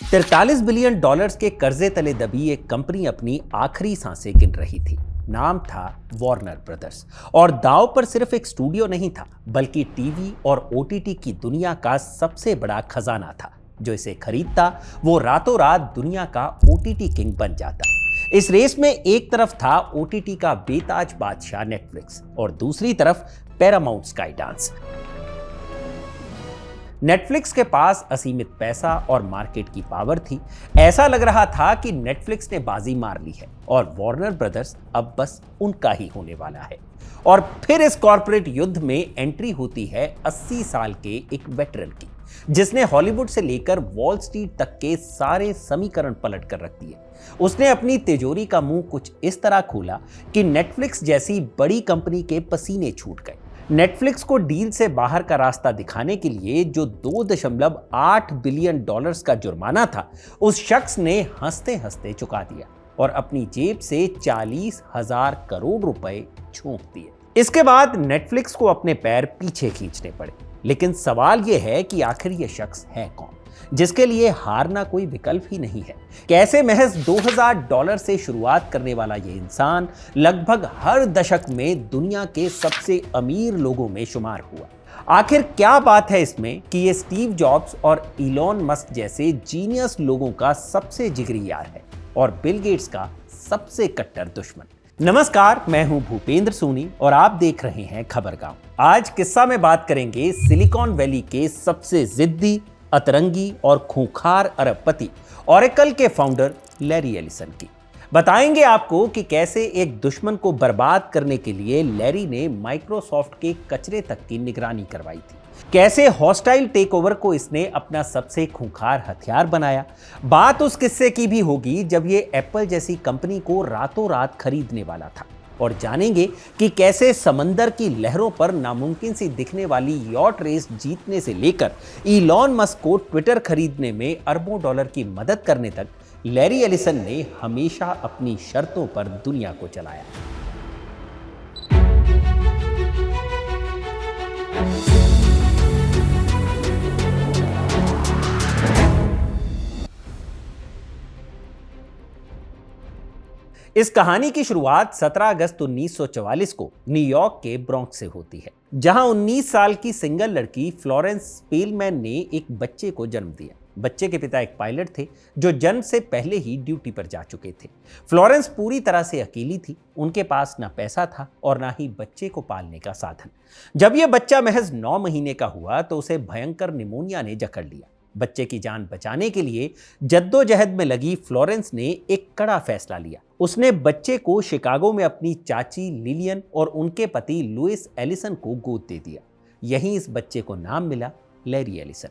43 billion dollars के कर्जे तले दबी एक कंपनी अपनी आखिरी सांसें गिन रही थी। नाम था वार्नर ब्रदर्स। और दांव पर सिर्फ एक स्टूडियो नहीं था, बल्कि टीवी और ओटीटी की दुनिया का सबसे बड़ा खजाना था। जो इसे खरीदता वो रातों रात दुनिया का ओटीटी किंग बन जाता। इस रेस में एक तरफ था ओटीटी का बेताज बादशाह नेटफ्लिक्स और दूसरी तरफ पैरामाउंट स्काई डांस। नेटफ्लिक्स के पास असीमित पैसा और मार्केट की पावर थी। ऐसा लग रहा था कि नेटफ्लिक्स ने बाजी मार ली है और वार्नर ब्रदर्स अब बस उनका ही होने वाला है। और फिर इस कॉर्पोरेट युद्ध में एंट्री होती है 80 साल के एक वेटरन की, जिसने हॉलीवुड से लेकर वॉल स्ट्रीट तक के सारे समीकरण पलट कर रख दिए। उसने अपनी तिजोरी का मुंह कुछ इस तरह खोला कि नेटफ्लिक्स जैसी बड़ी कंपनी के पसीने छूट गए। नेटफ्लिक्स को डील से बाहर का रास्ता दिखाने के लिए जो 2.8 बिलियन डॉलर्स का जुर्माना था, उस शख्स ने हंसते हंसते चुका दिया और अपनी जेब से 40,000 करोड़ रुपए झोंक दिए। इसके बाद नेटफ्लिक्स को अपने पैर पीछे खींचने पड़े। लेकिन सवाल यह है कि आखिर यह शख्स है कौन, जिसके लिए हारना कोई विकल्प ही नहीं है। कैसे महज 2000 डॉलर से शुरुआत करने वाला यह इंसान लगभग हर दशक में दुनिया के सबसे अमीर लोगों में शुमार हुआ। आखिर क्या बात है इसमें कि ये स्टीव जॉब्स और इलॉन मस्क जैसे जीनियस लोगों का सबसे जिगरी यार है और बिल गेट्स का सबसे कट्टर दुश्मन। नमस्कार, मैं हूं भूपेंद्र सोनी और आप देख रहे हैं खबरगांव। आज किस्सा में बात करेंगे सिलिकॉन वैली के सबसे जिद्दी, अतरंगी और खूंखार अरबपति ओरेकल के फाउंडर लैरी एलिसन की। बताएंगे आपको कि कैसे एक दुश्मन को बर्बाद करने के लिए लैरी ने माइक्रोसॉफ्ट के कचरे तक की निगरानी करवाई थी, कैसे हॉस्टाइल टेकओवर को इसने अपना सबसे खूंखार हथियार बनाया। बात उस किस्से की भी होगी जब ये एप्पल जैसी कंपनी को रातों रात खरीदने वाला था। और जानेंगे कि कैसे समंदर की लहरों पर नामुमकिन सी दिखने वाली यॉट रेस जीतने से लेकर इलॉन मस्क को ट्विटर खरीदने में अरबों डॉलर की मदद करने तक लैरी एलिसन ने हमेशा अपनी शर्तों पर दुनिया को चलाया। इस कहानी की शुरुआत 17 अगस्त 1944 को न्यूयॉर्क के ब्रॉन्क्स से होती है, जहां 19 साल की सिंगल लड़की फ्लोरेंस स्पेलमैन ने एक बच्चे को जन्म दिया। बच्चे के पिता एक पायलट थे जो जन्म से पहले ही ड्यूटी पर जा चुके थे। फ्लोरेंस पूरी तरह से अकेली थी। उनके पास ना पैसा था और ना ही बच्चे को पालने का साधन। जब यह बच्चा महज 9 महीने का हुआ तो उसे भयंकर निमोनिया ने जकड़ लिया। बच्चे की जान बचाने के लिए जद्दोजहद में लगी फ्लोरेंस ने एक कड़ा फैसला लिया। उसने बच्चे को शिकागो में अपनी चाची लिलियन और उनके पति लुइस एलिसन को गोद दे दिया। यहीं इस बच्चे को नाम मिला लैरी एलिसन।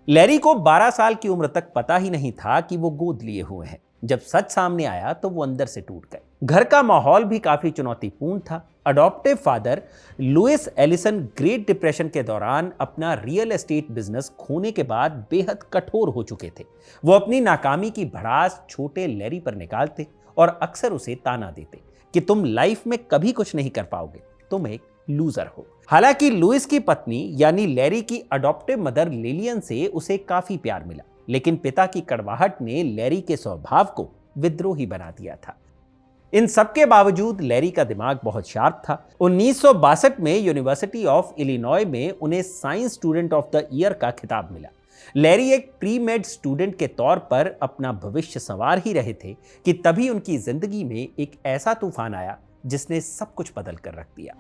लैरी को 12 साल की उम्र तक पता ही नहीं था कि वो गोद लिए हुए हैं। जब सच सामने आया तो वो अंदर से टूट गए। घर का माहौल भी काफी चुनौतीपूर्ण था। Adoptive father Louis Allison Great Depression के दौरान अपना रियल एस्टेट बिजनेस खोने के बाद बेहद कठोर हो चुके थे। वो अपनी नाकामी की भड़ास छोटे लैरी पर निकालते और अक्सर उसे ताना देते कि तुम लाइफ में कभी कुछ नहीं कर पाओगे, तुम एक लूजर हो। हालांकि लुइस की पत्नी यानी लैरी की अडॉप्टिव मदर लिलियन से उसे काफी प्यार मिला, लेकिन पिता की कड़वाहट ने लैरी के स्वभाव को विद्रोही बना दिया था। इन सबके बावजूद लैरी का दिमाग बहुत शार्प था। 1962 में यूनिवर्सिटी ऑफ इलिनॉय में उन्हें science student of the year का खिताब मिला। लैरी एक प्री मेड स्टूडेंट के तौर पर अपना भविष्य संवार ही रहे थे कि तभी उनकी जिंदगी में एक ऐसा तूफान आया जिसने सब कुछ बदल कर रख दिया।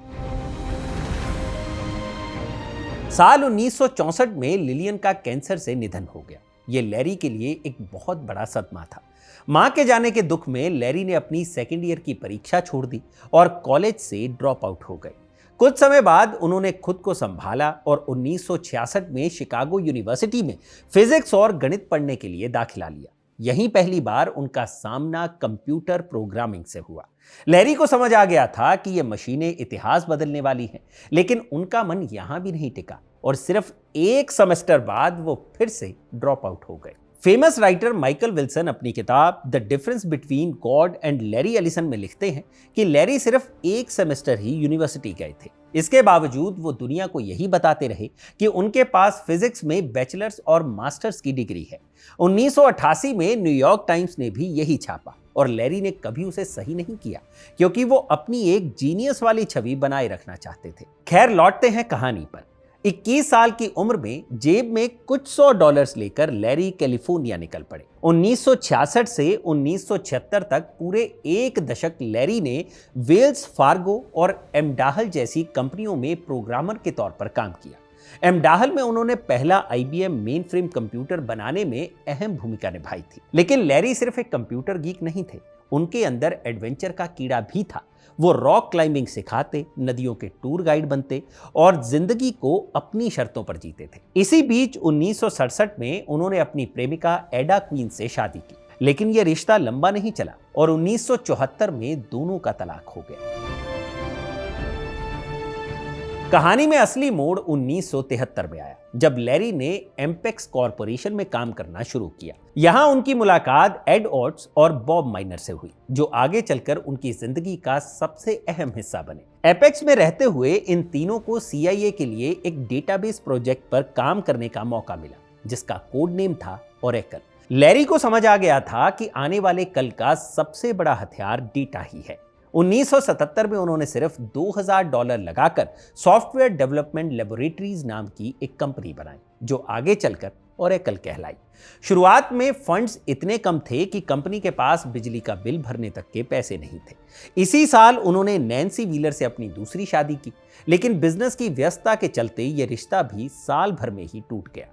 साल 1964 में लिलियन का कैंसर से निधन हो गया। यह लैरी के लिए एक बहुत बड़ा सदमा था। मां के जाने के दुख में लैरी ने अपनी सेकेंड ईयर की परीक्षा छोड़ दी और कॉलेज से ड्रॉप आउट हो गए। कुछ समय बाद उन्होंने खुद को संभाला और 1966 में शिकागो यूनिवर्सिटी में फिजिक्स और गणित पढ़ने के लिए दाखिला लिया। यहीं पहली बार उनका सामना कंप्यूटर प्रोग्रामिंग से हुआ। लैरी को समझ आ गया था कि ये मशीनें इतिहास बदलने वाली हैं, लेकिन उनका मन यहां भी नहीं टिका और सिर्फ एक सेमेस्टर बाद वो फिर से ड्रॉप आउट हो गए। फेमस राइटर माइकल विल्सन अपनी किताब the difference between God and Larry Ellison में लिखते हैं कि लैरी सिर्फ एक सेमेस्टर ही यूनिवर्सिटी गए थे। इसके बावजूद वो दुनिया को यही बताते रहे कि उनके पास फिजिक्स में बैचलर्स और मास्टर्स की डिग्री है। 1988 में न्यूयॉर्क टाइम्स ने भी यही छापा और लैरी ने कभी उसे सही नहीं किया, क्योंकि वो अपनी एक जीनियस वाली छवि बनाए रखना चाहते थे। खैर, लौटते हैं कहानी पर। 21 साल की उम्र में जेब में कुछ $100 लेकर लैरी कैलिफोर्निया निकल पड़े। 1966 से 1976 तक पूरे एक दशक लैरी ने वेल्स फार्गो और एमडाहल जैसी कंपनियों में प्रोग्रामर के तौर पर काम किया। एमडाहल में उन्होंने पहला IBM मेन फ्रेम कंप्यूटर बनाने में अहम भूमिका निभाई थी। लेकिन लैरी सिर्फ एक कंप्यूटर गीक नहीं थे, उनके अंदर एडवेंचर का कीड़ा भी था। वो रॉक क्लाइंबिंग सिखाते, नदियों के टूर गाइड बनते और जिंदगी को अपनी शर्तों पर जीते थे। इसी बीच 1967 में उन्होंने अपनी प्रेमिका एडा क्वीन से शादी की, लेकिन यह रिश्ता लंबा नहीं चला और 1974 में दोनों का तलाक हो गया। कहानी में असली मोड़ 1973 में आया, जब लैरी ने एम्पेक्स कॉरपोरेशन में काम करना शुरू किया। यहां उनकी मुलाकात एड ऑट्स और बॉब माइनर से हुई, जो आगे चलकर उनकी जिंदगी का सबसे अहम हिस्सा बने। एपेक्स में रहते हुए इन तीनों को CIA के लिए एक डेटाबेस प्रोजेक्ट पर काम करने का मौका मिला, जिसका कोड नेम था ओरेकल। लैरी को समझ आ गया था कि आने वाले कल का सबसे बड़ा हथियार डेटा ही है। 1977 में उन्होंने सिर्फ $2000 लगाकर सॉफ्टवेयर डेवलपमेंट लेबोरेटरीज नाम की एक कंपनी बनाई, जो आगे चलकर ओरेकल कहलाई। शुरुआत में फंड्स इतने कम थे कि कंपनी के पास बिजली का बिल भरने तक के पैसे नहीं थे। इसी साल उन्होंने नैन्सी व्हीलर से अपनी दूसरी शादी की, लेकिन बिजनेस की व्यस्तता के चलते यह रिश्ता भी साल भर में ही टूट गया।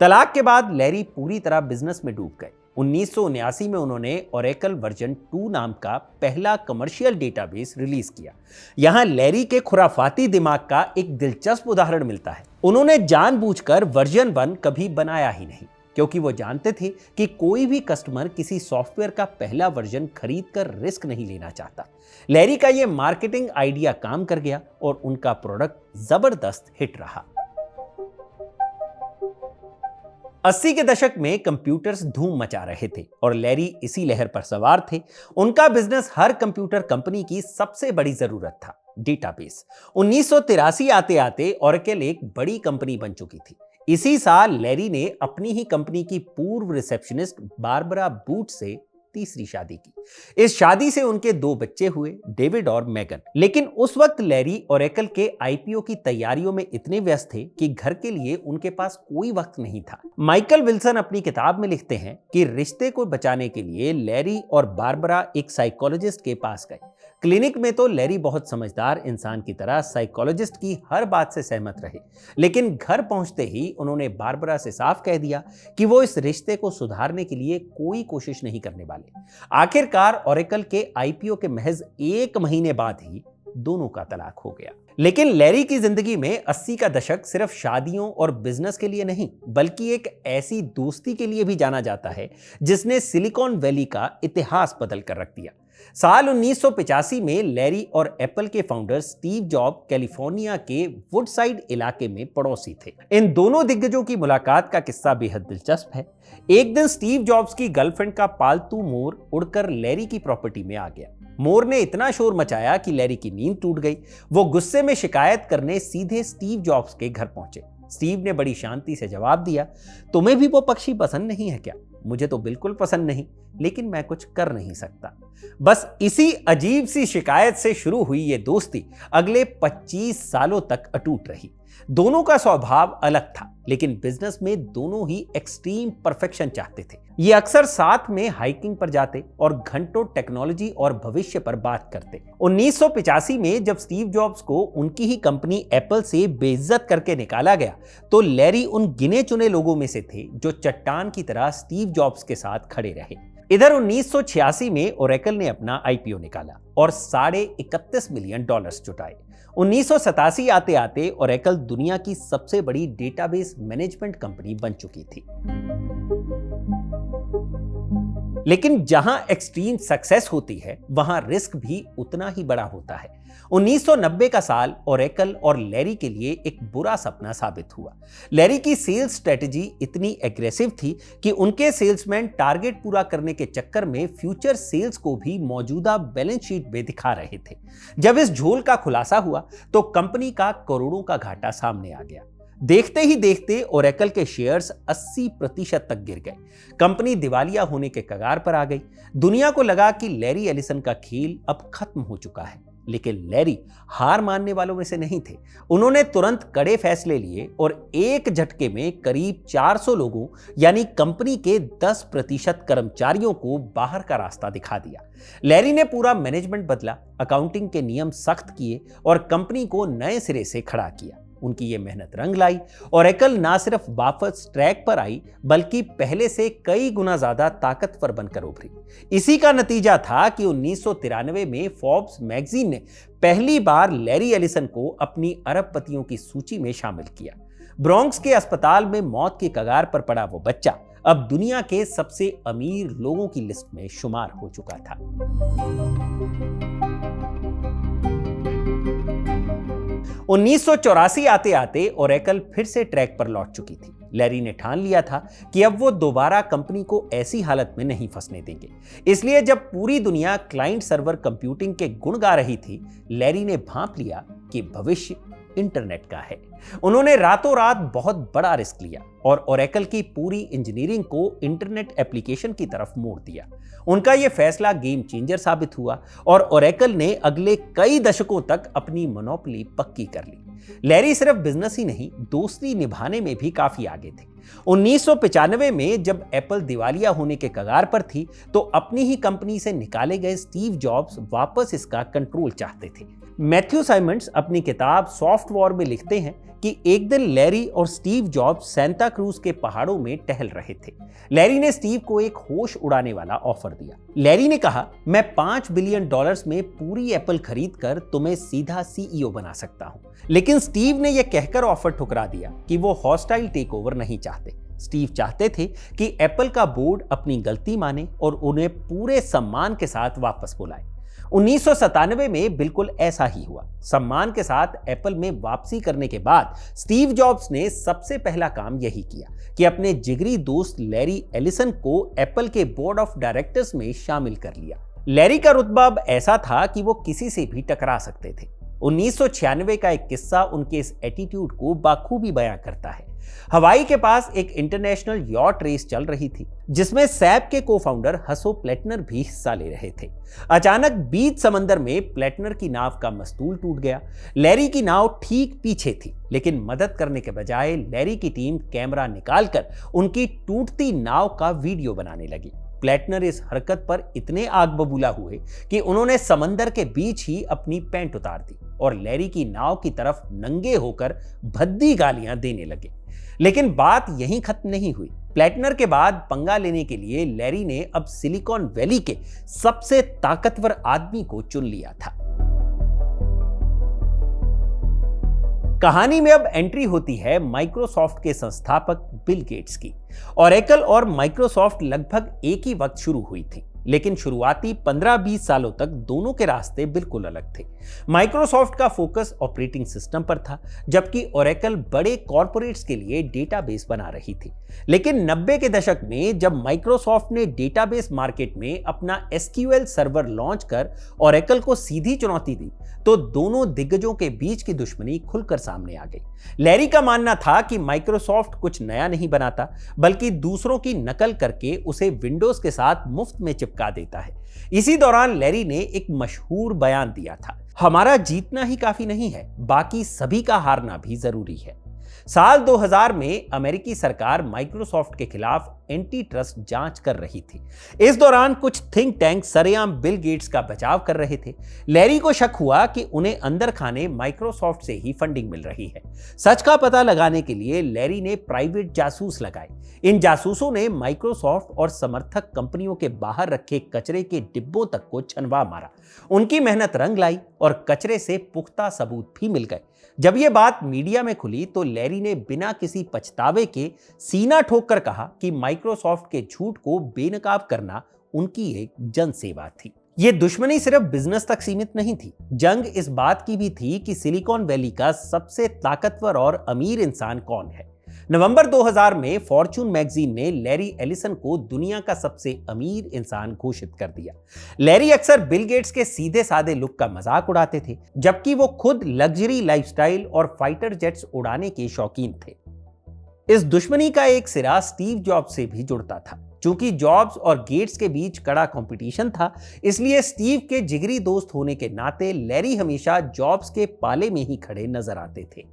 तलाक के बाद लैरी पूरी तरह बिजनेस में डूब गए। 1979 में उन्होंने ओरेकल वर्जन 2 नाम का पहला कमर्शियल डेटाबेस रिलीज किया। यहां लैरी के खुराफाती दिमाग का एक दिलचस्प उदाहरण मिलता है। उन्होंने जानबूझकर वर्जन 1 कभी बनाया ही नहीं, क्योंकि वो जानते थे कि कोई भी कस्टमर किसी सॉफ्टवेयर का पहला वर्जन खरीदकर रिस्क नहीं लेना चाहता। लैरी का यह मार्केटिंग आइडिया काम कर गया और उनका प्रोडक्ट जबरदस्त हिट रहा। 80 के दशक में कंप्यूटर्स धूम मचा रहे थे और लैरी इसी लहर पर सवार थे। उनका बिजनेस हर कंप्यूटर कंपनी की सबसे बड़ी जरूरत था, डेटाबेस। 1983 आते आते ओरेकल एक बड़ी कंपनी बन चुकी थी। इसी साल लैरी ने अपनी ही कंपनी की पूर्व रिसेप्शनिस्ट बारबरा बूट से तीसरी शादी की। इस शादी से उनके 2 बच्चे हुए, डेविड और मेगन। लेकिन उस वक्त लैरी ओरेकल के IPO की तैयारियों में इतने व्यस्त थे कि घर के लिए उनके पास कोई वक्त नहीं था। माइकल विल्सन अपनी किताब में लिखते हैं कि रिश्ते को बचाने के लिए लैरी और बारबरा एक साइकोलॉजिस्ट के पास गए। क्लिनिक में तो लैरी बहुत समझदार इंसान की तरह साइकोलॉजिस्ट की हर बात से सहमत रहे, लेकिन घर पहुंचते ही उन्होंने बारबरा से साफ कह दिया कि वो इस रिश्ते को सुधारने के लिए कोई कोशिश नहीं करने वाले। आखिरकार ओरेकल के IPO के महज 1 महीने बाद ही दोनों का तलाक हो गया। लेकिन लैरी की जिंदगी में 80 का दशक सिर्फ शादियों और बिजनेस के लिए नहीं, बल्कि एक ऐसी दोस्ती के लिए भी जाना जाता है जिसने सिलिकॉन वैली का इतिहास बदल कर रख दिया। साल 1985 में लैरी और एप्पल के फाउंडर स्टीव जॉब कैलिफोर्निया के वुडसाइड इलाके में पड़ोसी थे। इन दोनों दिग्गजों की मुलाकात का किस्सा बेहद दिलचस्प है। एक दिन स्टीव जॉब्स की गर्लफ्रेंड का पालतू मोर उड़कर लैरी की प्रॉपर्टी में आ गया। मोर ने इतना शोर मचाया कि लैरी की नींद टूट गई। वो गुस्से में शिकायत करने सीधे स्टीव जॉब्स के घर पहुंचे। स्टीव ने बड़ी शांति से जवाब दिया, तुम्हें भी वो पक्षी पसंद नहीं है क्या? मुझे तो बिल्कुल पसंद नहीं, लेकिन मैं कुछ कर नहीं सकता। बस इसी अजीब सी शिकायत से शुरू हुई ये दोस्ती अगले 25 सालों तक अटूट रही। दोनों का स्वभाव अलग था, लेकिन बिजनेस में दोनों ही एक्सट्रीम परफेक्शन चाहते थे। ये अक्सर साथ में हाइकिंग पर जाते और घंटों टेक्नोलॉजी और भविष्य पर बात करते। 1985 में जब स्टीव जॉब्स को उनकी ही कंपनी एप्पल से बेइज्जत करके निकाला गया, तो लैरी उन गिने चुने लोगों में से थे जो चट्टान की तरह स्टीव जॉब्स के साथ खड़े रहे। इधर 1986 में ओरेकल ने अपना IPO निकाला और $31.5 मिलियन जुटाए। 1987 आते आते ओरेकल दुनिया की सबसे बड़ी डेटाबेस मैनेजमेंट कंपनी बन चुकी थी। लेकिन जहां एक्सट्रीम सक्सेस होती है वहां रिस्क भी उतना ही बड़ा होता है। 1990 का साल ओरेकल और लैरी के लिए एक बुरा सपना साबित हुआ। लैरी की सेल्स स्ट्रेटजी इतनी एग्रेसिव थी कि उनके सेल्समैन टारगेट पूरा करने के चक्कर में फ्यूचर सेल्स को भी मौजूदा बैलेंस शीट में दिखा रहे थे। जब इस झोल का खुलासा हुआ तो कंपनी का करोड़ों का घाटा सामने आ गया। देखते ही देखते ओरेकल के शेयर्स 80% तक गिर गए। कंपनी दिवालिया होने के कगार पर आ गई। दुनिया को लगा कि लैरी एलिसन का खेल अब खत्म हो चुका है, लेकिन लैरी हार मानने वालों में से नहीं थे। उन्होंने तुरंत कड़े फैसले लिए और एक झटके में करीब 400 लोगों यानी कंपनी के 10% कर्मचारियों को बाहर का रास्ता दिखा दिया। लैरी ने पूरा मैनेजमेंट बदला, अकाउंटिंग के नियम सख्त किए और कंपनी को नए सिरे से खड़ा किया। उनकी ये मेहनत रंग लाई। ओरेकल ना सिर्फ वापस ट्रैक पर आई बल्कि पहले से कई गुना ज्यादा ताकतवर बनकर उभरी। इसी का नतीजा था कि 1993 में फोर्ब्स मैगजीन ने पहली बार लैरी एलिसन को अपनी अरबपतियों की सूची में शामिल किया। ब्रोंक्स के अस्पताल में मौत के कगार पर पड़ा वो बच्चा अब दुनिया के सबसे अमीर लोगों की लिस्ट में शुमार हो चुका था। 1984 आते आते ओरेकल फिर से ट्रैक पर लौट चुकी थी। लैरी ने ठान लिया था कि अब वो दोबारा कंपनी को ऐसी हालत में नहीं फंसने देंगे। इसलिए जब पूरी दुनिया क्लाइंट सर्वर कंप्यूटिंग के गुण गा रही थी, लैरी ने भांप लिया कि भविष्य इंटरनेट का है। उन्होंने रातों रात बहुत बड़ा रिस्क लिया और ओरेकल की पूरी इंजीनियरिंग को इंटरनेट एप्लीकेशन की तरफ मोड़ दिया। उनका यह फैसला गेम चेंजर साबित हुआ और ओरेकल ने अगले कई दशकों तक अपनी मोनोपोली पक्की कर ली। लैरी सिर्फ बिजनेस ही नहीं, दोस्ती निभाने में भी काफी आगे थे। 1995 में जब एप्पल दिवालिया होने के कगार पर थी तो अपनी ही कंपनी से निकाले गए स्टीव जॉब्स वापस इसका कंट्रोल चाहते थे। मैथ्यू साइमंड्स अपनी किताब सॉफ्ट वॉर में लिखते हैं कि एक दिन लैरी और स्टीव जॉब्स सांता क्रूज के पहाड़ों में टहल रहे थे। लैरी ने स्टीव को एक होश उड़ाने वाला ऑफर दिया। लैरी ने कहा, मैं $5 बिलियन में पूरी एप्पल खरीद कर तुम्हें सीधा सीईओ बना सकता हूं। लेकिन स्टीव ने यह कहकर ऑफर ठुकरा दिया कि वो हॉस्टाइल टेकओवर नहीं चाहते। स्टीव चाहते थे कि एप्पल का बोर्ड अपनी गलती माने और उन्हें पूरे सम्मान के साथ वापस बुलाए। 1997 में बिल्कुल ऐसा ही हुआ। सम्मान के साथ एप्पल में वापसी करने के बाद स्टीव जॉब्स ने सबसे पहला काम यही किया कि अपने जिगरी दोस्त लैरी एलिसन को एप्पल के बोर्ड ऑफ डायरेक्टर्स में शामिल कर लिया। लैरी का रुतबा अब ऐसा था कि वो किसी से भी टकरा सकते थे। 1996 का एक किस्सा उनके इस एटीट्यूड को बाखूबी बयां करता है। हवाई के पास एक इंटरनेशनल यॉट रेस चल रही थी जिसमें सैप के को-फाउंडर हसो प्लेटनर भी हिस्सा ले रहे थे। अचानक बीच समंदर में प्लेटनर की नाव का मस्तूल टूट गया। लैरी की नाव ठीक पीछे थी, लेकिन मदद करने के बजाय लैरी की टीम कैमरा निकालकर उनकी टूटती नाव का वीडियो बनाने लगी। प्लेटनर इस हरकत पर इतने आग बबूला हुए कि उन्होंने समंदर के बीच ही अपनी पैंट उतार दी और लैरी की नाव की तरफ नंगे होकर भद्दी गालियां देने लगे। लेकिन बात यहीं खत्म नहीं हुई। प्लेटनर के बाद पंगा लेने के लिए लैरी ने अब सिलिकॉन वैली के सबसे ताकतवर आदमी को चुन लिया था। कहानी में अब एंट्री होती है माइक्रोसॉफ्ट के संस्थापक बिल गेट्स की। ओरेकल और माइक्रोसॉफ्ट लगभग एक ही वक्त शुरू हुई थी, लेकिन शुरुआती 15-20 सालों तक दोनों के रास्ते बिल्कुल अलग थे। माइक्रोसॉफ्ट का फोकस ऑपरेटिंग सिस्टम पर था, जबकि ओरेकल बड़े कॉर्पोरेट्स के लिए डेटाबेस बना रही थी। लेकिन 90 के दशक में जब माइक्रोसॉफ्ट ने डेटाबेस मार्केट में अपना एसक्यूएल सर्वर लॉन्च कर ओरेकल को सीधी चुनौती दी, तो दोनों दिग्गजों के बीच की दुश्मनी खुलकर सामने आ गई। लैरी का मानना था कि माइक्रोसॉफ्ट कुछ नया नहीं बनाता, बल्कि दूसरों की नकल करके उसे विंडोज के साथ मुफ्त में चिपका देता है। इसी दौरान लैरी ने एक मशहूर बयान दिया था, हमारा जीतना ही काफी नहीं है, बाकी सभी का हारना भी जरूरी है। साल 2000 में अमेरिकी सरकार माइक्रोसॉफ्ट के खिलाफ एंटी ट्रस्ट जांच कर रही थी। इस दौरान कुछ थिंक टैंक सरेआम बिल गेट्स का बचाव कर रहे थे। लैरी को शक हुआ कि उन्हें अंदर खाने माइक्रोसॉफ्ट से ही फंडिंग मिल रही है। सच का पता लगाने के लिए लैरी ने प्राइवेट जासूस लगाए। इन जासूसों ने माइक्रोसॉफ्ट और समर्थक कंपनियों के बाहर रखे कचरे के डिब्बों तक को छनवा मारा। उनकी मेहनत रंग लाई और कचरे से पुख्ता सबूत भी मिल गए। जब यह बात मीडिया में खुली तो लैरी ने बिना किसी पछतावे के सीना ठोक कर कहा कि माइक्रोसॉफ्ट के झूठ को बेनकाब करना उनकी एक जन सेवा थी। ये दुश्मनी सिर्फ बिजनेस तक सीमित नहीं थी, जंग इस बात की भी थी कि सिलिकॉन वैली का सबसे ताकतवर और अमीर इंसान कौन है। नवंबर 2000 में फॉर्च्यून मैगजीन ने लैरी एलिसन को दुनिया का सबसे अमीर इंसान घोषित कर दिया। लैरी अक्सर बिल गेट्स के सीधे साधे लुक का मजाक उड़ाते थे, जबकि वो खुद लग्जरी लाइफस्टाइल और फाइटर जेट्स उड़ाने के शौकीन थे। इस दुश्मनी का एक सिरा स्टीव जॉब्स से भी जुड़ता था। चूंकि जॉब्स और गेट्स के बीच कड़ा कंपटीशन था, इसलिए स्टीव के जिगरी दोस्त होने के नाते लैरी हमेशा जॉब्स के पाले में ही खड़े नजर आते थे।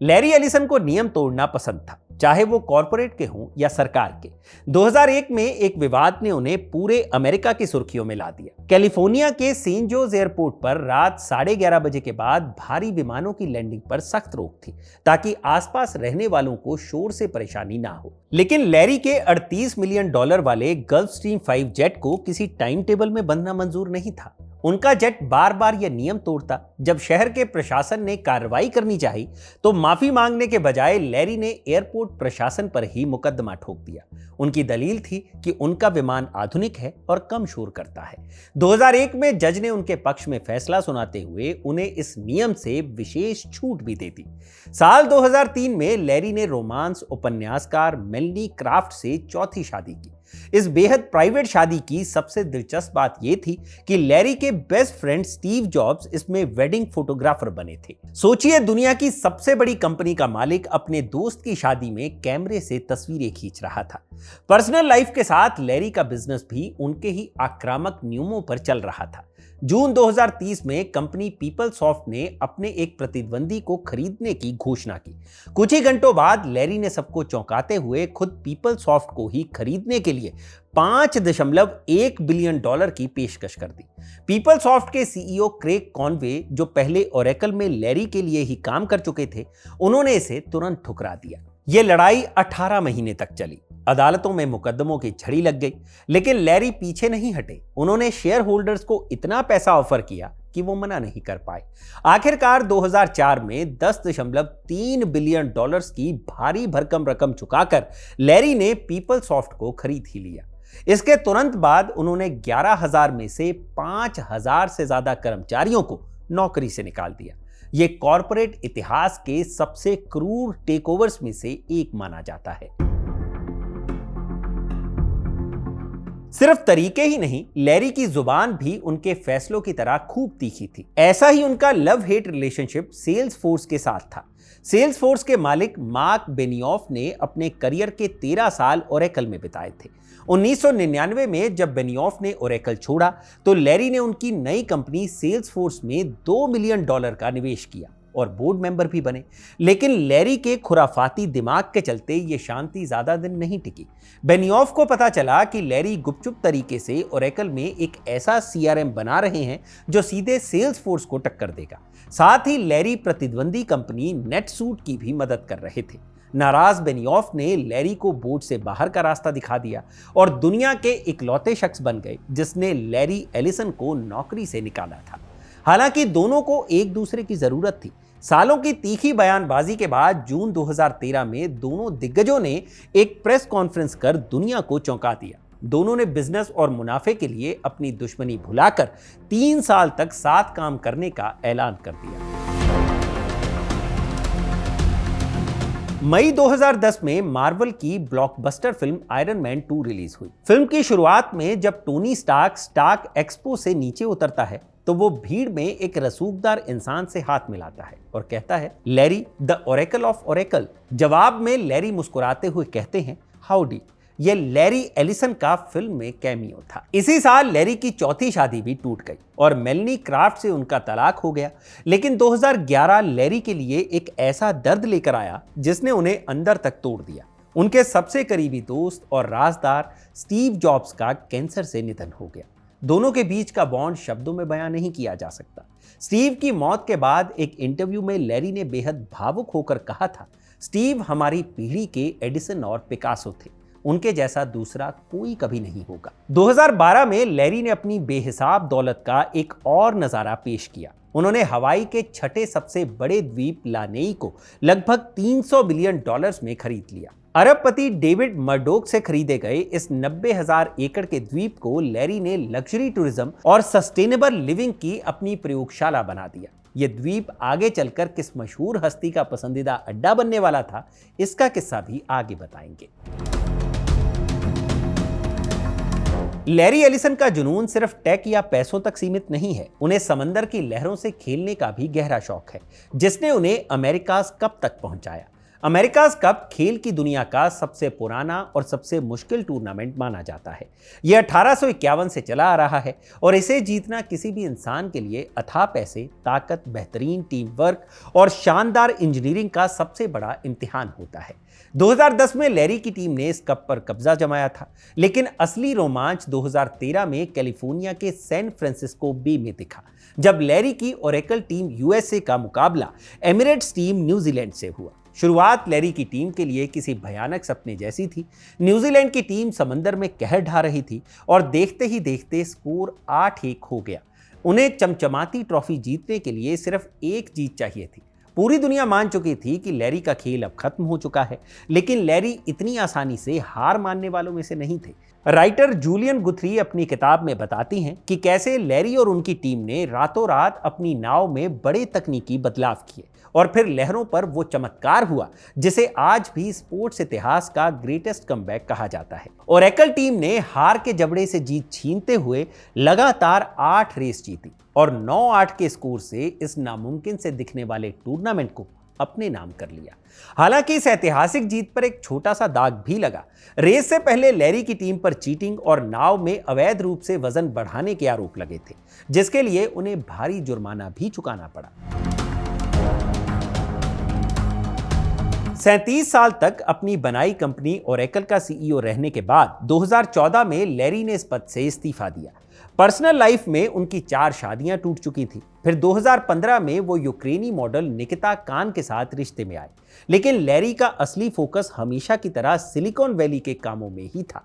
लैरी एलिसन को नियम तोड़ना पसंद था, चाहे वो कॉरपोरेट के हों या सरकार के। 2001 में एक विवाद ने उन्हें पूरे अमेरिका की सुर्खियों में ला दिया। कैलिफोर्निया के सेंट जोस एयरपोर्ट पर रात 11:30 बजे के बाद भारी विमानों की लैंडिंग पर सख्त रोक थी, ताकि आसपास रहने वालों को शोर से परेशानी ना हो। लेकिन लैरी के $38 मिलियन वाले गल्फ स्ट्रीम 5 जेट को किसी टाइम टेबल में बंधना मंजूर नहीं था। उनका जेट बार बार यह नियम तोड़ता। जब शहर के प्रशासन ने कार्रवाई करनी चाहिए तो माफी मांगने के बजाय लैरी ने एयरपोर्ट प्रशासन पर ही मुकदमा ठोक दिया। उनकी दलील थी कि उनका विमान आधुनिक है और कम शोर करता है। 2001 में जज ने उनके पक्ष में फैसला सुनाते हुए उन्हें इस नियम से विशेष छूट भी दे दी। साल 2003 में लैरी ने रोमांस उपन्यासकार मेलनी क्राफ्ट से चौथी शादी की। इस बेहद प्राइवेट शादी की सबसे दिलचस्प बात यह थी कि लैरी के बेस्ट फ्रेंड स्टीव जॉब्स इसमें वेडिंग फोटोग्राफर बने थे। सोचिए, दुनिया की सबसे बड़ी कंपनी का मालिक अपने दोस्त की शादी में कैमरे से तस्वीरें खींच रहा था। पर्सनल लाइफ के साथ लैरी का बिजनेस भी उनके ही आक्रामक नियमों पर चल रहा था। जून 2030 में कंपनी पीपलसॉफ्ट ने अपने एक प्रतिद्वंदी को खरीदने की घोषणा की। कुछ ही घंटों बाद लैरी ने सबको चौंकाते हुए खुद पीपलसॉफ्ट को ही खरीदने के लिए $5.1 बिलियन की पेशकश कर दी। पीपलसॉफ्ट के सीईओ क्रेग कॉनवे, जो पहले ओरेकल में लैरी के लिए ही काम कर चुके थे, उन्होंने इसे तुरंत ठुकरा दिया। यह लड़ाई 18 महीने तक चली। अदालतों में मुकदमों की झड़ी लग गई, लेकिन लैरी पीछे नहीं हटे। उन्होंने शेयर होल्डर्स को इतना पैसा ऑफर किया कि वो मना नहीं कर पाए। आखिरकार 2004 में $10.3 बिलियन की भारी भरकम रकम चुकाकर लैरी ने पीपलसॉफ्ट को खरीद ही लिया। इसके तुरंत बाद उन्होंने 11,000 में से 5,000 से ज्यादा कर्मचारियों को नौकरी से निकाल दिया। यह कॉरपोरेट इतिहास के सबसे क्रूर टेकओवर्स में से एक माना जाता है। सिर्फ तरीके ही नहीं, लैरी की जुबान भी उनके फैसलों की तरह खूब तीखी थी। ऐसा ही उनका लव हेट रिलेशनशिप सेल्सफोर्स के साथ था। सेल्सफोर्स के मालिक मार्क बेनियोफ ने अपने करियर के 13 साल ओरेकल में बिताए थे। 1999 में जब बेनियोफ ने ओरेकल छोड़ा तो लैरी ने उनकी नई कंपनी सेल्सफोर्स में $2 मिलियन का निवेश किया और बोर्ड मेंबर भी बने। लेकिन लैरी के खुराफाती दिमाग के चलते ये शांति ज्यादा दिन नहीं टिकी। बेनियोफ को पता चला कि लैरी गुपचुप तरीके से ओरेकल में एक ऐसा सीआरएम बना रहे हैं जो सीधे सेल्सफोर्स को टक्कर देगा। साथ ही लैरी प्रतिद्वंदी कंपनी नेटसूट की भी मदद कर रहे थे। नाराज बेनियोफ ने लैरी को बोर्ड से बाहर का रास्ता दिखा दिया और दुनिया के इकलौते शख्स बन गए जिसने लैरी एलिसन को नौकरी से निकाला था। हालांकि दोनों को एक दूसरे की जरूरत थी। सालों की तीखी बयानबाजी के बाद जून 2013 में दोनों दिग्गजों ने एक प्रेस कॉन्फ्रेंस कर दुनिया को चौंका दिया। दोनों ने बिजनेस और मुनाफे के लिए अपनी दुश्मनी भुलाकर 3 साल तक साथ काम करने का ऐलान कर दिया। मई 2010 में मार्वल की blockbuster film iron man 2 release हुई। फिल्म की शुरुआत में जब टोनी स्टार्क एक्सपो से नीचे उतरता है तो वो भीड़ में एक रसूखदार इंसान से हाथ मिलाता है और कहता है, Larry the Oracle of Oracle. जवाब में लैरी मुस्कुराते हुए कहते हैं, हाउडी। यह लैरी एलिसन का फिल्म में कैमियो था। इसी साल लैरी की चौथी शादी भी टूट गई और मेलनी क्राफ्ट से उनका तलाक हो गया। लेकिन 2011 लैरी के लिए एक ऐसा दर्द लेकर आया जिसने उन्हें अंदर तक तोड़ दिया। उनके सबसे करीबी दोस्त और राजदार स्टीव जॉब्स का कैंसर से निधन हो गया। दोनों के बीच का बॉन्ड शब्दों में बयां नहीं किया जा सकता। स्टीव की मौत के बाद एक इंटरव्यू में लैरी ने बेहद भावुक होकर कहा था, स्टीव हमारी पीढ़ी के एडिसन और पिकासो थे। उनके जैसा दूसरा कोई कभी नहीं होगा। 2012 में लैरी ने अपनी बेहिसाब दौलत का एक और नजारा पेश किया। उन्होंने हवाई के छठे सबसे बड़े द्वीप लानेई को लगभग $300 बिलियन में खरीद लिया। अरबपति डेविड मर्डोक से खरीदे गए इस 90,000 एकड़ के द्वीप को लैरी ने लग्जरी टूरिज्म और सस्टेनेबल लिविंग की अपनी प्रयोगशाला बना दिया। यह द्वीप आगे चलकर किस मशहूर हस्ती का पसंदीदा अड्डा बनने वाला था, इसका किस्सा भी आगे बताएंगे। लैरी एलिसन का जुनून सिर्फ टेक या पैसों तक सीमित नहीं है। उन्हें समंदर की लहरों से खेलने का भी गहरा शौक है, जिसने उन्हें अमेरिकाज कप तक पहुंचाया। अमेरिकाज कप खेल की दुनिया का सबसे पुराना और सबसे मुश्किल टूर्नामेंट माना जाता है। यह 1851 से चला आ रहा है और इसे जीतना किसी भी इंसान के लिए अथाह पैसे, ताकत, बेहतरीन टीम वर्क और शानदार इंजीनियरिंग का सबसे बड़ा इम्तिहान होता है। 2010 में लैरी की टीम ने इस कप पर कब्जा जमाया था, लेकिन असली रोमांच 2013 में कैलिफोर्निया के सैन फ्रांसिस्को बे में दिखा, जब लैरी की ओरेकल टीम यूएसए का मुकाबला एमिरेट्स टीम न्यूजीलैंड से हुआ। शुरुआत लैरी की टीम के लिए किसी भयानक सपने जैसी थी। न्यूजीलैंड की टीम समंदर में कहर ढा रही थी और देखते ही देखते स्कोर 8-1 हो गया। उन्हें चमचमाती ट्रॉफी जीतने के लिए सिर्फ एक जीत चाहिए थी। पूरी दुनिया मान चुकी थी कि लैरी का खेल अब खत्म हो चुका है, लेकिन लैरी इतनी आसानी से हार मानने वालों में से नहीं थे। राइटर जूलियन गुथरी अपनी किताब में बताती हैं कि कैसे लैरी और उनकी टीम ने रातों रात अपनी नाव में बड़े तकनीकी बदलाव किए और फिर लहरों पर वो चमत्कार हुआ जिसे आज भी स्पोर्ट्स इतिहास का ग्रेटेस्ट कमबैक कहा जाता है। ओरेकल टीम ने हार के जबड़े से जीत छीनते हुए लगातार 8 रेस जीती और 9-8 के स्कोर से इस नामुमकिन से दिखने वाले टूर्नामेंट को अपने नाम कर लिया। हालांकि इस ऐतिहासिक जीत पर एक छोटा सा दाग भी लगा। रेस से पहले लैरी की टीम पर चीटिंग और नाव में अवैध रूप से वजन बढ़ाने के आरोप लगे थे, जिसके लिए उन्हें भारी जुर्माना भी चुकाना पड़ा। 37 साल तक अपनी बनाई कंपनी ओरेकल का सीईओ रहने के बाद 2014 में लैरी ने इस पद से इस्तीफा दिया। पर्सनल लाइफ में उनकी 4 शादियां टूट चुकी थी। फिर 2015 में वो यूक्रेनी मॉडल निकिता कान के साथ रिश्ते में आए, लेकिन लैरी का असली फोकस हमेशा की तरह सिलिकॉन वैली के कामों में ही था।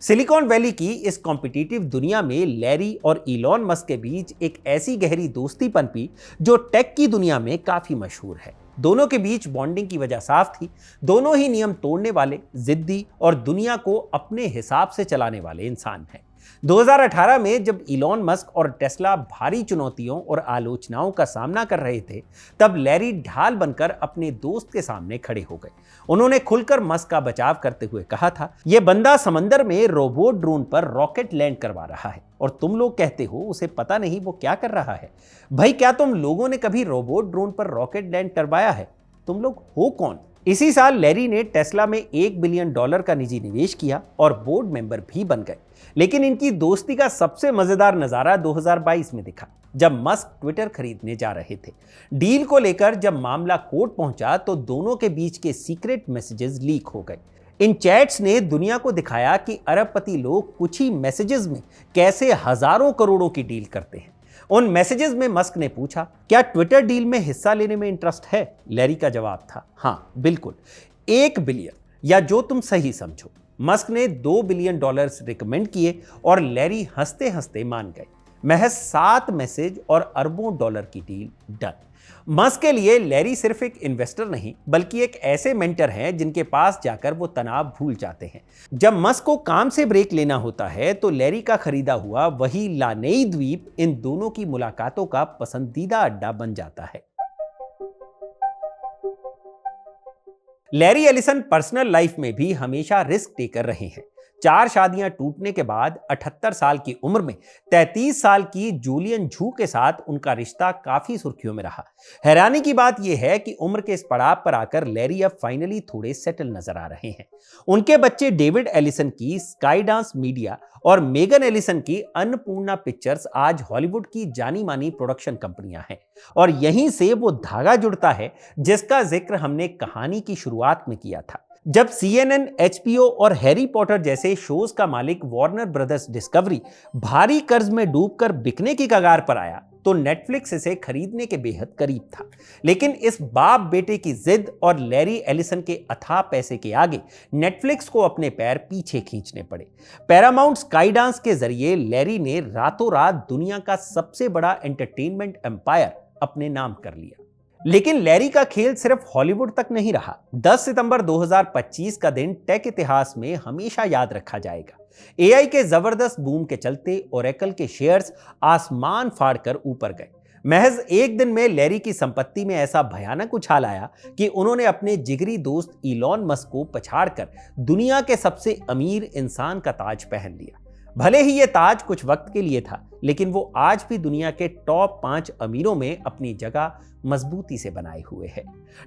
सिलिकॉन वैली की इस कॉम्पिटिटिव दुनिया में लैरी और इलॉन मस्क के बीच एक ऐसी गहरी दोस्ती पनपी जो टेक की दुनिया में काफी मशहूर है। दोनों के बीच बॉन्डिंग की वजह साफ थी। दोनों ही नियम तोड़ने वाले, जिद्दी और दुनिया को अपने हिसाब से चलाने वाले इंसान हैं। 2018 में जब इलॉन मस्क और टेस्ला भारी चुनौतियों और आलोचनाओं का सामना कर रहे थे, तब लैरी ढाल बनकर अपने दोस्त के सामने खड़े हो गए। उन्होंने खुलकर मस्क का बचाव करते हुए कहा था, यह बंदा समंदर में रोबोट ड्रोन पर रॉकेट लैंड करवा रहा है और तुम लोग कहते हो उसे पता नहीं वो क्या कर रहा है। भाई, क्या तुम लोगों ने कभी रोबोट ड्रोन पर रॉकेट लैंड करवाया है? तुम लोग हो कौन? इसी साल लैरी ने टेस्ला में $1 बिलियन का निजी निवेश किया और बोर्ड मेंबर भी बन गए। लेकिन इनकी दोस्ती का सबसे मजेदार नजारा 2022 में दिखा, जब मस्क ट्विटर खरीदने जा रहे थे। डील को लेकर जब मामला कोर्ट पहुंचा तो दोनों के बीच के सीक्रेट मैसेजेस लीक हो गए। इन चैट्स ने दुनिया को दिखाया कि अरबपति लोग कुछ ही मैसेजेस में कैसे हजारों करोड़ों की डील करते हैं। उन मैसेजेस में मस्क ने पूछा, क्या ट्विटर डील में हिस्सा लेने में इंटरेस्ट है? लैरी का जवाब था, हाँ बिल्कुल, 1 बिलियन या जो तुम सही समझो। मस्क ने $2 बिलियन रिकमेंड किए और लैरी हंसते हंसते मान गए। महज 7 मैसेज और अरबों डॉलर की डील डन। मस्क के लिए लैरी सिर्फ एक इन्वेस्टर नहीं, बल्कि एक ऐसे मेंटर हैं जिनके पास जाकर वो तनाव भूल जाते हैं। जब मस्क को काम से ब्रेक लेना होता है तो लैरी का खरीदा हुआ वही लानेई द्वीप इन दोनों की मुलाकातों का पसंदीदा अड्डा बन जाता है। लैरी एलिसन पर्सनल लाइफ में भी हमेशा रिस्क टेकर रहे हैं। 4 शादियां टूटने के बाद 78 साल की उम्र में 33 साल की जूलियन झू के साथ उनका रिश्ता काफी सुर्खियों में रहा। हैरानी की बात यह है कि उम्र के इस पड़ाव पर आकर लैरी अब फाइनली थोड़े सेटल नजर आ रहे हैं। उनके बच्चे डेविड एलिसन की स्काई डांस मीडिया और मेगन एलिसन की अन्नपूर्णा पिक्चर्स आज हॉलीवुड की जानी मानी प्रोडक्शन कंपनियां हैं और यहीं से वो धागा जुड़ता है जिसका जिक्र हमने कहानी की शुरुआत में किया था। जब CNN, HBO और हैरी पॉटर जैसे शोज का मालिक वार्नर ब्रदर्स डिस्कवरी भारी कर्ज में डूबकर बिकने की कगार पर आया तो नेटफ्लिक्स इसे खरीदने के बेहद करीब था। लेकिन इस बाप बेटे की जिद और लैरी एलिसन के अथाह पैसे के आगे नेटफ्लिक्स को अपने पैर पीछे खींचने पड़े। पैरामाउंट स्काई डांस के जरिए लैरी ने रातों रात दुनिया का सबसे बड़ा एंटरटेनमेंट एम्पायर अपने नाम कर लिया। लेकिन लैरी का खेल सिर्फ हॉलीवुड तक नहीं रहा। 10 सितंबर 2025 का दिन टेक इतिहास में हमेशा याद रखा जाएगा। एआई के जबरदस्त बूम के चलते ओरेकल के शेयर्स आसमान फाड़कर ऊपर गए। महज एक दिन में लैरी की संपत्ति में ऐसा भयानक उछाल आया कि उन्होंने अपने जिगरी दोस्त इलॉन मस्क को पछाड़कर दुनिया के सबसे अमीर इंसान का ताज पहन लिया। भले ही यह ताज कुछ वक्त के लिए था, लेकिन वो आज भी दुनिया के टॉप 5 अमीरों में अपनी जगह मजबूती से बनाए हुए है।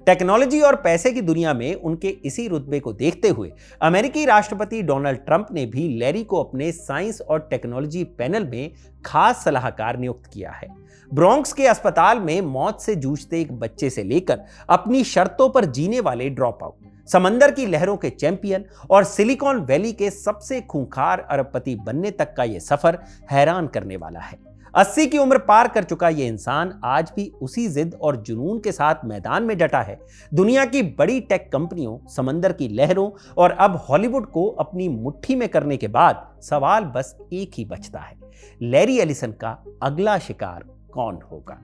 टेक्नोलॉजी और पैसे की दुनिया में उनके इसी रुतबे को देखते हुए अमेरिकी राष्ट्रपति डोनाल्ड ट्रंप ने भी लैरी को अपने साइंस और टेक्नोलॉजी पैनल में खास सलाहकार नियुक्त किया है। ब्रोंक्स के अस्पताल में मौत से जूझते एक बच्चे से लेकर अपनी शर्तों पर जीने वाले ड्रॉप आउट, समंदर की लहरों के चैंपियन और सिलिकॉन वैली के सबसे खूंखार अरबपति बनने तक का यह सफर हैरान करने वाला है। 80 की उम्र पार कर चुका यह इंसान आज भी उसी जिद और जुनून के साथ मैदान में डटा है। दुनिया की बड़ी टेक कंपनियों, समंदर की लहरों और अब हॉलीवुड को अपनी मुट्ठी में करने के बाद सवाल बस एक ही बचता है, लैरी एलिसन का अगला शिकार कौन होगा।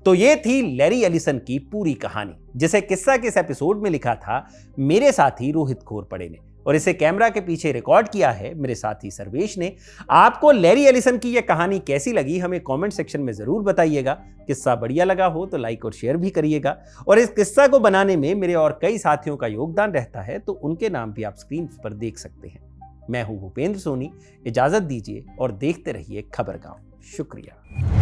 तो ये थी लैरी एलिसन की पूरी कहानी, जिसे किस्सा के इस एपिसोड में लिखा था मेरे साथी रोहित घोरपड़े ने, और इसे कैमरा के पीछे रिकॉर्ड किया है मेरे साथी सर्वेश ने। आपको लैरी एलिसन की यह कहानी कैसी लगी हमें कमेंट सेक्शन में जरूर बताइएगा। किस्सा बढ़िया लगा हो तो लाइक और शेयर भी करिएगा, और इस किस्सा को बनाने में मेरे और कई साथियों का योगदान रहता है, तो उनके नाम भी आप स्क्रीन पर देख सकते हैं। मैं हूं भूपेंद्र सोनी, इजाजत दीजिए और देखते रहिए खबरगांव। शुक्रिया।